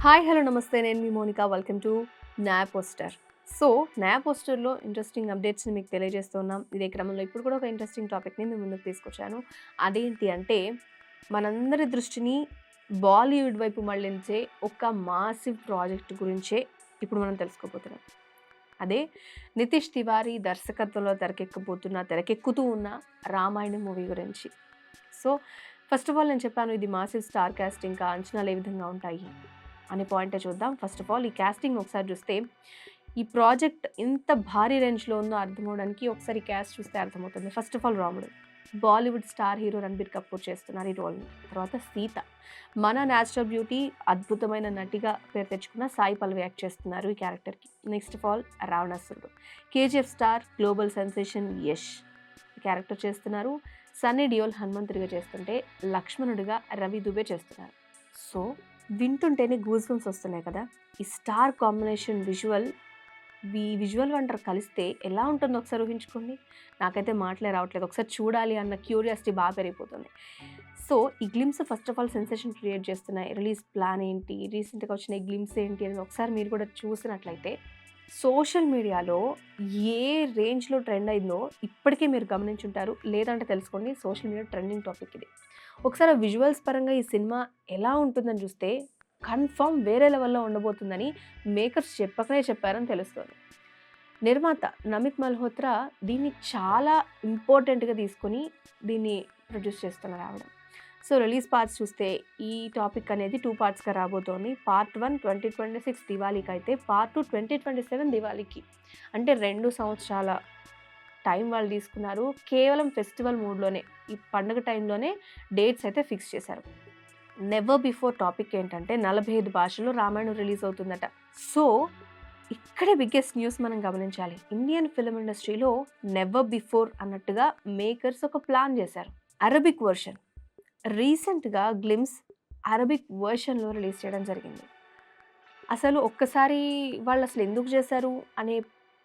Hi hello నమస్తే, నేను మీ Monika. Welcome to న్యాయ పోస్టర్. సో న్యాయ పోస్టర్లో ఇంట్రెస్టింగ్ అప్డేట్స్ని మీకు తెలియజేస్తున్నాం. ఇదే క్రమంలో ఇప్పుడు కూడా ఒక ఇంట్రెస్టింగ్ టాపిక్ని మీ ముందుకు తీసుకొచ్చాను. అదేంటి అంటే, మనందరి దృష్టిని బాలీవుడ్ వైపు మళ్ళించే ఒక మాసివ్ ప్రాజెక్ట్ గురించే ఇప్పుడు మనం తెలుసుకోబోతున్నాం. అదే నితీష్ తివారీ దర్శకత్వంలో తెరకెక్కుతూ ఉన్న రామాయణం మూవీ గురించి. సో ఫస్ట్ ఆఫ్ ఆల్ నేను చెప్పాను, ఇది మాసివ్ స్టార్ కాస్ట్, ఇంకా అంచనాలు ఏ విధంగా ఉంటాయి అనే పాయింటే చూద్దాం. ఫస్ట్ ఆఫ్ ఆల్ ఈ కాస్టింగ్ ఒకసారి చూస్తే, ఈ ప్రాజెక్ట్ ఎంత భారీ రేంజ్లో ఉందో అర్థమవడానికి ఒకసారి క్యాస్ట్ చూస్తే అర్థమవుతుంది. ఫస్ట్ ఆఫ్ ఆల్ రాముడు, బాలీవుడ్ స్టార్ హీరో రణబీర్ కపూర్ చేస్తున్నారు ఈ రోల్ని. తర్వాత సీత, మన న్యాచురల్ బ్యూటీ, అద్భుతమైన నటిగా పేరు తెచ్చుకున్న సాయి పల్లవి యాక్ట్ చేస్తున్నారు ఈ క్యారెక్టర్కి. నెక్స్ట్ ఆఫ్ ఆల్ రావణాసురుడు, KGF star, global sensation Yash ఈ క్యారెక్టర్ చేస్తున్నారు. సన్నీ డియోల్ హనుమంతుడిగా చేస్తుంటే, లక్ష్మణుడిగా రవి దుబే చేస్తున్నారు. సో వింటుంటేనే గూస్ బంప్స్ వస్తున్నాయి కదా. ఈ స్టార్ కాంబినేషన్ విజువల్ వండర్ కలిస్తే ఎలా ఉంటుందో ఒకసారి ఊహించుకోండి. నాకైతే మాటలే రావట్లేదు, ఒకసారి చూడాలి అన్న క్యూరియాసిటీ బాగా పెరిగిపోతుంది. సో ఈ glimpse first of all sensation create చేస్తున్నాయి. రిలీజ్ ప్లాన్ ఏంటి, రీసెంట్గా వచ్చిన ఈ గ్లిమ్స్ ఏంటి అనేది ఒకసారి మీరు కూడా చూసినట్లయితే, సోషల్ మీడియాలో ఏ రేంజ్లో ట్రెండ్ అయిందో ఇప్పటికే మీరు గమనించుంటారు. లేదంటే తెలుసుకోండి, సోషల్ మీడియా ట్రెండింగ్ టాపిక్ ఇది. ఒకసారి విజువల్స్ పరంగా ఈ సినిమా ఎలా ఉంటుందని చూస్తే కన్ఫర్మ్ వేరే లెవెల్లో ఉండబోతుందని మేకర్స్ చెప్పారని తెలుస్తుంది. నిర్మాత నమిత్ మల్హోత్రా దీన్ని చాలా ఇంపార్టెంట్గా తీసుకొని దీన్ని ప్రొడ్యూస్ చేస్తున్నారు ఆవిడ. సో రిలీజ్ పార్ట్స్ చూస్తే ఈ టాపిక్ అనేది 2 పార్ట్స్గా రాబోతోంది. పార్ట్ 1 2026 దివాళీకి అయితే, పార్ట్ 2 2027 దివాళీకి. అంటే 2 సంవత్సరాల టైం వాళ్ళు తీసుకున్నారు. కేవలం ఫెస్టివల్ మూడ్లోనే, ఈ పండుగ టైంలోనే డేట్స్ అయితే ఫిక్స్ చేశారు. నెవర్ బిఫోర్ టాపిక్ ఏంటంటే, 45 భాషల్లో రామాయణం రిలీజ్ అవుతుందట. సో ఇక్కడే బిగ్గెస్ట్ న్యూస్ మనం గమనించాలి. ఇండియన్ ఫిల్మ్ ఇండస్ట్రీలో నెవర్ బిఫోర్ అన్నట్టుగా మేకర్స్ ఒక ప్లాన్ చేశారు. అరబిక్ వర్షన్ రీసెంట్గా గ్లిమ్స్ అరబిక్ వర్షన్లో రిలీజ్ చేయడం జరిగింది. అసలు ఒక్కసారి వాళ్ళు అసలు ఎందుకు చేశారు అనే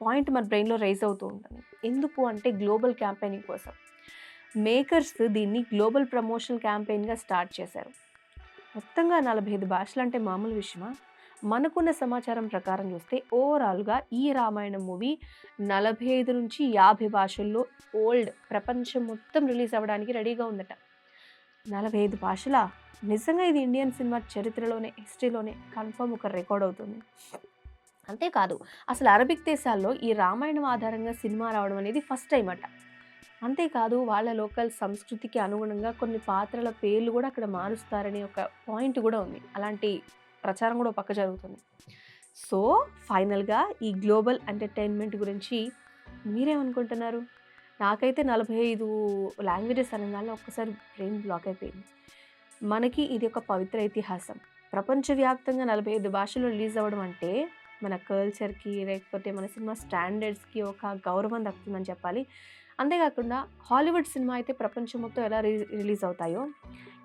పాయింట్ మన బ్రెయిన్లో రైజ్ అవుతూ ఉంటుంది. ఎందుకు అంటే, గ్లోబల్ క్యాంపెయినింగ్ కోసం మేకర్స్ దీన్ని గ్లోబల్ ప్రమోషనల్ క్యాంపెయిన్గా స్టార్ట్ చేశారు. మొత్తంగా 45 భాషలు అంటే మామూలు విషయమా? మనకున్న సమాచారం ప్రకారం చూస్తే ఓవరాల్గా ఈ రామాయణం మూవీ 45 నుంచి 50 భాషల్లో ఓల్డ్ ప్రపంచం మొత్తం రిలీజ్ అవ్వడానికి రెడీగా ఉందట. 45 భాషలా? నిజంగా ఇది ఇండియన్ సినిమా చరిత్రలోనే, హిస్టరీలోనే కన్ఫర్మ్ ఒక రికార్డ్ అవుతుంది. అంతేకాదు, అసలు అరబిక్ దేశాల్లో ఈ రామాయణం ఆధారంగా సినిమా రావడం అనేది ఫస్ట్ టైం అట. అంతేకాదు, వాళ్ళ లోకల్ సంస్కృతికి అనుగుణంగా కొన్ని పాత్రల పేర్లు కూడా అక్కడ మారుస్తారనే ఒక పాయింట్ కూడా ఉంది. అలాంటి ప్రచారం కూడా పక్క జరుగుతుంది. సో ఫైనల్గా ఈ గ్లోబల్ ఎంటర్టైన్మెంట్ గురించి మీరేమనుకుంటున్నారు? నాకైతే 45 లాంగ్వేజెస్ అనగానే ఒక్కసారి బ్రెయిన్ బ్లాక్ అయిపోయింది. మనకి ఇది ఒక పవిత్ర ఇతిహాసం. ప్రపంచవ్యాప్తంగా 45 భాషలు రిలీజ్ అవ్వడం అంటే మన కల్చర్కి, లేకపోతే మన సినిమా స్టాండర్డ్స్కి ఒక గౌరవం దక్కుతుందని చెప్పాలి. అంతేకాకుండా హాలీవుడ్ సినిమా అయితే ప్రపంచం మొత్తం ఎలా రిలీజ్ అవుతాయో,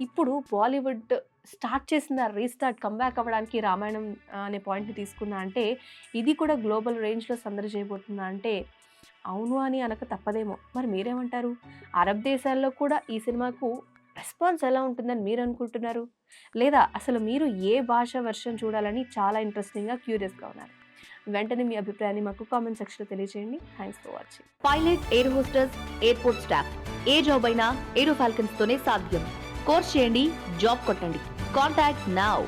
ఇప్పుడు బాలీవుడ్ స్టార్ట్ చేసిన రీస్టార్ట్ కమ్బ్యాక్ అవ్వడానికి రామాయణం అనే పాయింట్ని తీసుకుందా అంటే, ఇది కూడా గ్లోబల్ రేంజ్లో సందడి చేయబోతుందా అంటే అవును అని అనక తప్పదేమో. మరి మీరేమంటారు? అరబ్ దేశాల్లో కూడా ఈ సినిమాకు రెస్పాన్స్ ఎలా ఉంటుందని మీరు అనుకుంటున్నారు? లేదా అసలు మీరు ఏ భాష వర్షన్ చూడాలని చాలా ఇంట్రెస్టింగ్గా, క్యూరియస్గా ఉన్నారు? వెంటనే మీ అభిప్రాయాన్ని మాకు కామెంట్ సెక్షన్లో తెలియజేయండి. Thanks for watching. Pilot, air hostess, airport staff, A job అయినా ఏరో ఫాల్కన్స్ తోనే సాధ్యం. కోర్స్ చేయండి, జాబ్ కొట్టండి. Contact now.